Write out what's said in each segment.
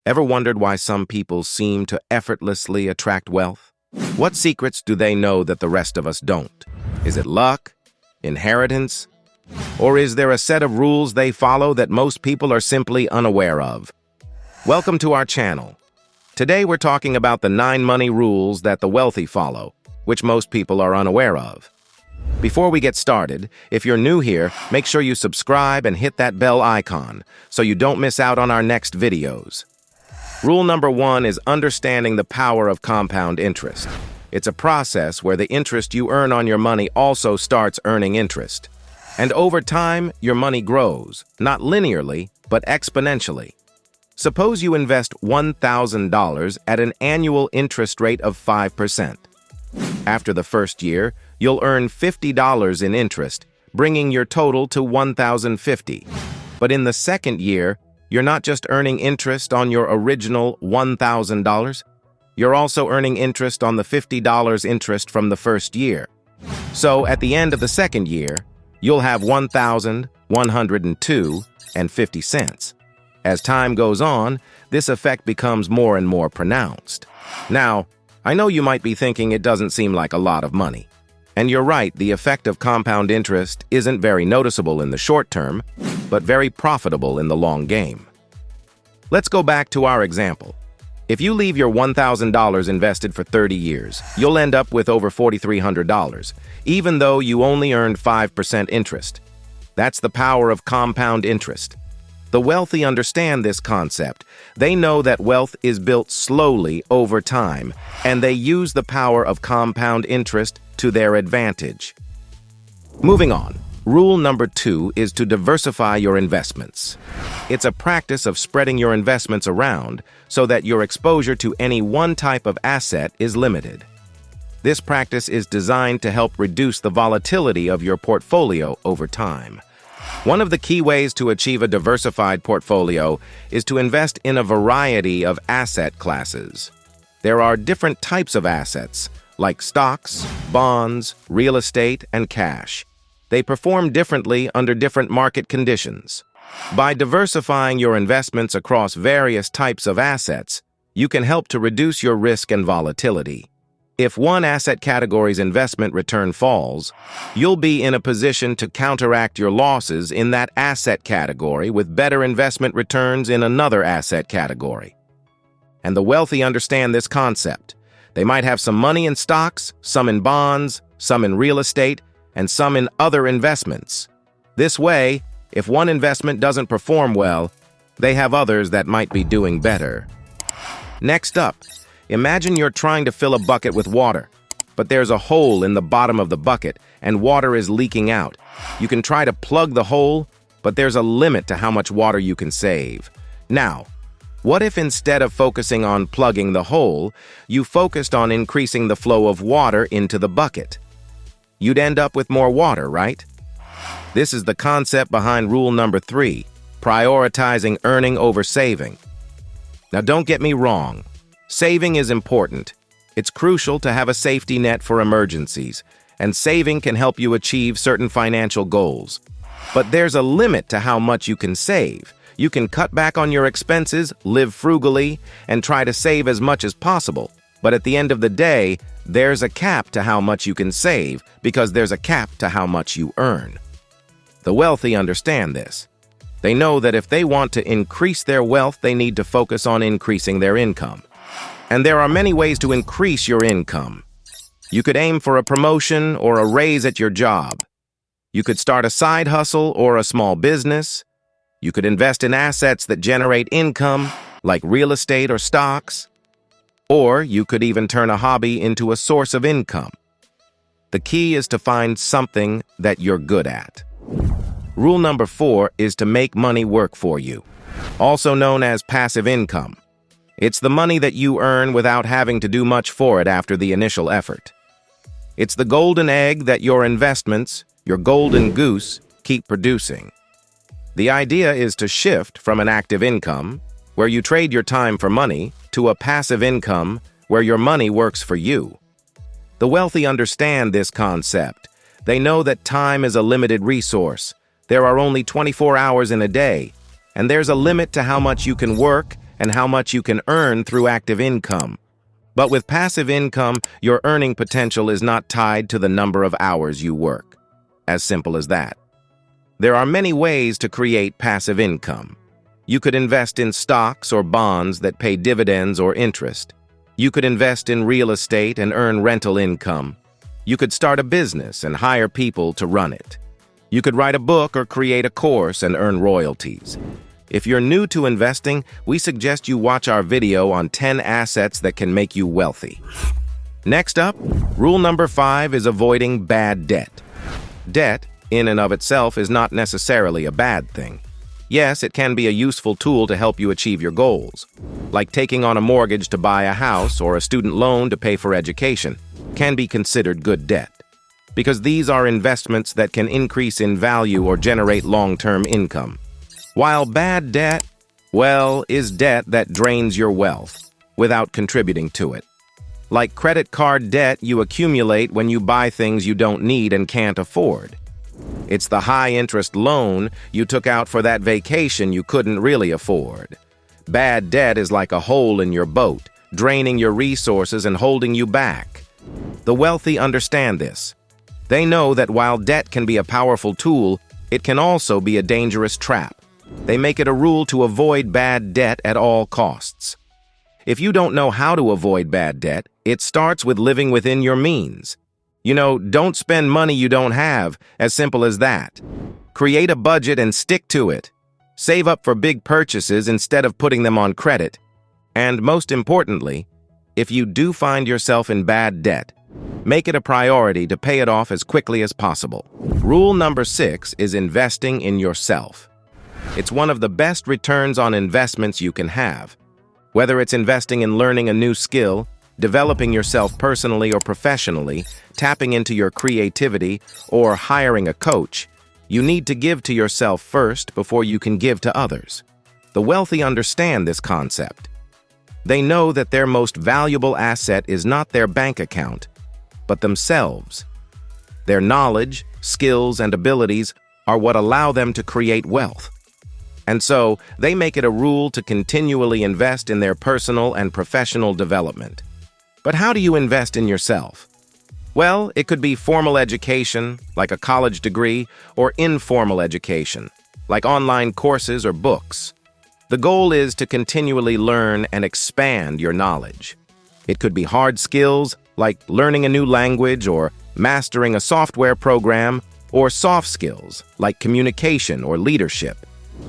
Ever wondered why some people seem to effortlessly attract wealth? What secrets do they know that the rest of us don't? Is it luck, inheritance, or is there a set of rules they follow that most people are simply unaware of? Welcome to our channel. Today we're talking about the 9 money rules that the wealthy follow, which most people are unaware of. Before we get started, if you're new here, make sure you subscribe and hit that bell icon so you don't miss out on our next videos. Rule number 1 is understanding the power of compound interest. It's a process where the interest you earn on your money also starts earning interest. And over time, your money grows, not linearly, but exponentially. Suppose you invest $1,000 at an annual interest rate of 5%. After the first year, you'll earn $50 in interest, bringing your total to $1,050. But in the second year, you're not just earning interest on your original $1,000, you're also earning interest on the $50 interest from the first year. So at the end of the second year, you'll have $1,102.50. As time goes on, this effect becomes more and more pronounced. Now, I know you might be thinking it doesn't seem like a lot of money. And you're right, the effect of compound interest isn't very noticeable in the short term, but very profitable in the long game. Let's go back to our example. If you leave your $1,000 invested for 30 years, you'll end up with over $4,300, even though you only earned 5% interest. That's the power of compound interest. The wealthy understand this concept. They know that wealth is built slowly over time, and they use the power of compound interest to their advantage. Moving on, rule number 2 is to diversify your investments. It's a practice of spreading your investments around so that your exposure to any one type of asset is limited. This practice is designed to help reduce the volatility of your portfolio over time. One of the key ways to achieve a diversified portfolio is to invest in a variety of asset classes. There are different types of assets, like stocks, bonds, real estate, and cash. They perform differently under different market conditions. By diversifying your investments across various types of assets, you can help to reduce your risk and volatility. If one asset category's investment return falls, you'll be in a position to counteract your losses in that asset category with better investment returns in another asset category. And the wealthy understand this concept. They might have some money in stocks, some in bonds, some in real estate, and some in other investments. This way, if one investment doesn't perform well, they have others that might be doing better. Next up, imagine you're trying to fill a bucket with water, but there's a hole in the bottom of the bucket and water is leaking out. You can try to plug the hole, but there's a limit to how much water you can save. Now, what if instead of focusing on plugging the hole, you focused on increasing the flow of water into the bucket? You'd end up with more water, right? This is the concept behind rule number 3, prioritizing earning over saving. Now don't get me wrong, saving is important. It's crucial to have a safety net for emergencies, and saving can help you achieve certain financial goals. But there's a limit to how much you can save. You can cut back on your expenses, live frugally, and try to save as much as possible. But at the end of the day, there's a cap to how much you can save because there's a cap to how much you earn. The wealthy understand this. They know that if they want to increase their wealth, they need to focus on increasing their income. And there are many ways to increase your income. You could aim for a promotion or a raise at your job. You could start a side hustle or a small business. You could invest in assets that generate income, like real estate or stocks. Or you could even turn a hobby into a source of income. The key is to find something that you're good at. Rule number 4 is to make money work for you, also known as passive income. It's the money that you earn without having to do much for it after the initial effort. It's the golden egg that your investments, your golden goose, keep producing. The idea is to shift from an active income, where you trade your time for money, to a passive income, where your money works for you. The wealthy understand this concept. They know that time is a limited resource. There are only 24 hours in a day, and there's a limit to how much you can work and how much you can earn through active income. But with passive income, your earning potential is not tied to the number of hours you work. As simple as that. There are many ways to create passive income. You could invest in stocks or bonds that pay dividends or interest. You could invest in real estate and earn rental income. You could start a business and hire people to run it. You could write a book or create a course and earn royalties. If you're new to investing, we suggest you watch our video on 10 assets that can make you wealthy. Next up, rule number 5 is avoiding bad debt. Debt, in and of itself, is not necessarily a bad thing. Yes, it can be a useful tool to help you achieve your goals, like taking on a mortgage to buy a house or a student loan to pay for education, can be considered good debt, because these are investments that can increase in value or generate long-term income. While bad debt, well, is debt that drains your wealth without contributing to it. Like credit card debt you accumulate when you buy things you don't need and can't afford. It's the high-interest loan you took out for that vacation you couldn't really afford. Bad debt is like a hole in your boat, draining your resources and holding you back. The wealthy understand this. They know that while debt can be a powerful tool, it can also be a dangerous trap. They make it a rule to avoid bad debt at all costs. If you don't know how to avoid bad debt, it starts with living within your means. Don't spend money you don't have, as simple as that. Create a budget and stick to it. Save up for big purchases instead of putting them on credit. And most importantly, if you do find yourself in bad debt, make it a priority to pay it off as quickly as possible. Rule number 6 is investing in yourself. It's one of the best returns on investments you can have. Whether it's investing in learning a new skill, developing yourself personally or professionally, tapping into your creativity, or hiring a coach, you need to give to yourself first before you can give to others. The wealthy understand this concept. They know that their most valuable asset is not their bank account, but themselves. Their knowledge, skills, and abilities are what allow them to create wealth. And so, they make it a rule to continually invest in their personal and professional development. But how do you invest in yourself? Well, it could be formal education, like a college degree, or informal education, like online courses or books. The goal is to continually learn and expand your knowledge. It could be hard skills, like learning a new language or mastering a software program, or soft skills, like communication or leadership.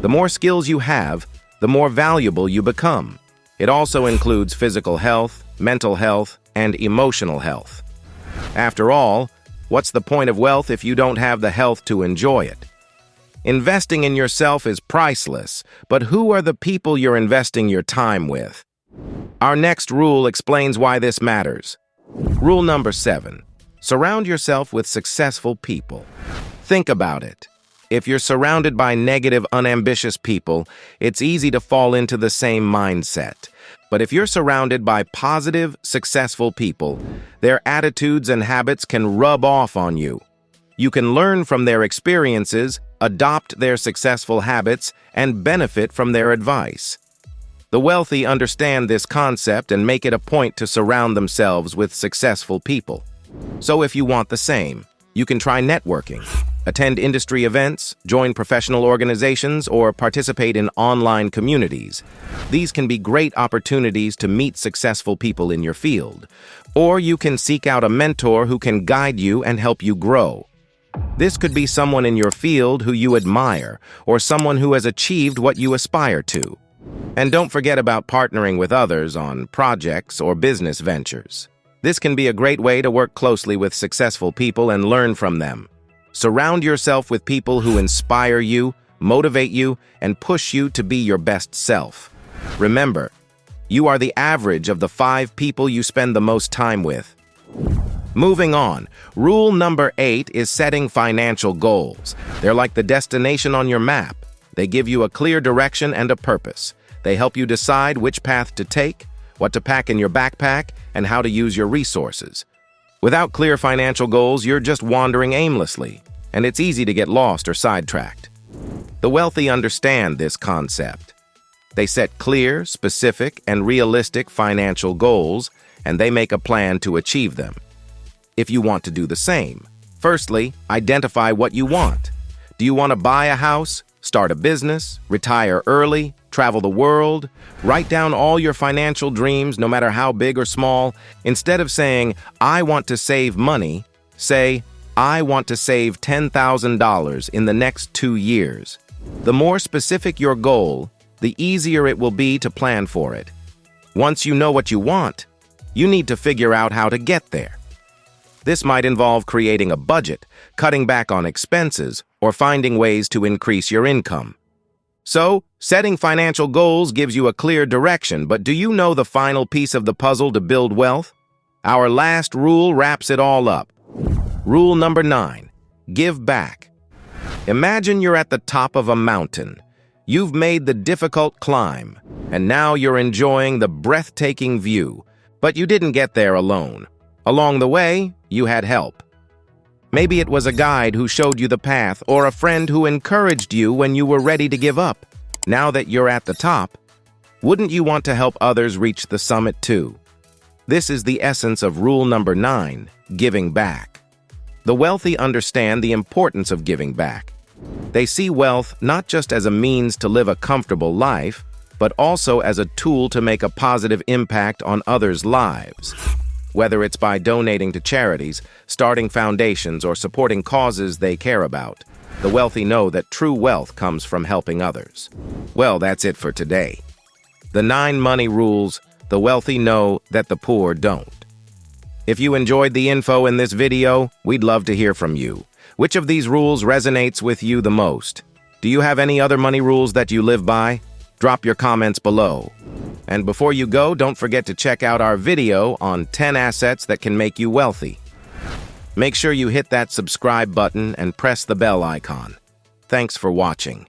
The more skills you have, the more valuable you become. It also includes physical health, mental health, and emotional health. After all, what's the point of wealth if you don't have the health to enjoy it? Investing in yourself is priceless, but who are the people you're investing your time with? Our next rule explains why this matters. Rule number 7. Surround yourself with successful people. Think about it. If you're surrounded by negative, unambitious people, it's easy to fall into the same mindset. But if you're surrounded by positive, successful people, their attitudes and habits can rub off on you. You can learn from their experiences, adopt their successful habits, and benefit from their advice. The wealthy understand this concept and make it a point to surround themselves with successful people. So if you want the same, you can try networking. Attend industry events, join professional organizations, or participate in online communities. These can be great opportunities to meet successful people in your field. Or you can seek out a mentor who can guide you and help you grow. This could be someone in your field who you admire, or someone who has achieved what you aspire to. And don't forget about partnering with others on projects or business ventures. This can be a great way to work closely with successful people and learn from them. Surround yourself with people who inspire you, motivate you, and push you to be your best self. Remember, you are the average of the 5 people you spend the most time with. Moving on, rule number 8 is setting financial goals. They're like the destination on your map. They give you a clear direction and a purpose. They help you decide which path to take, what to pack in your backpack, and how to use your resources. Without clear financial goals, you're just wandering aimlessly, and it's easy to get lost or sidetracked. The wealthy understand this concept. They set clear, specific, and realistic financial goals, and they make a plan to achieve them. If you want to do the same, firstly, identify what you want. Do you want to buy a house, start a business, retire early, travel the world? Write down all your financial dreams, no matter how big or small. Instead of saying, "I want to save money," say, "I want to save $10,000 in the next 2 years." The more specific your goal, the easier it will be to plan for it. Once you know what you want, you need to figure out how to get there. This might involve creating a budget, cutting back on expenses, or finding ways to increase your income. So, setting financial goals gives you a clear direction, but do you know the final piece of the puzzle to build wealth? Our last rule wraps it all up. Rule number 9, give back. Imagine you're at the top of a mountain. You've made the difficult climb, and now you're enjoying the breathtaking view, but you didn't get there alone. Along the way, you had help. Maybe it was a guide who showed you the path, or a friend who encouraged you when you were ready to give up. Now that you're at the top, wouldn't you want to help others reach the summit too? This is the essence of rule number 9, giving back. The wealthy understand the importance of giving back. They see wealth not just as a means to live a comfortable life, but also as a tool to make a positive impact on others' lives. Whether it's by donating to charities, starting foundations, or supporting causes they care about, the wealthy know that true wealth comes from helping others. Well, that's it for today. The 9 money rules the wealthy know that the poor don't. If you enjoyed the info in this video, we'd love to hear from you. Which of these rules resonates with you the most? Do you have any other money rules that you live by? Drop your comments below. And before you go, don't forget to check out our video on 10 assets that can make you wealthy. Make sure you hit that subscribe button and press the bell icon. Thanks for watching.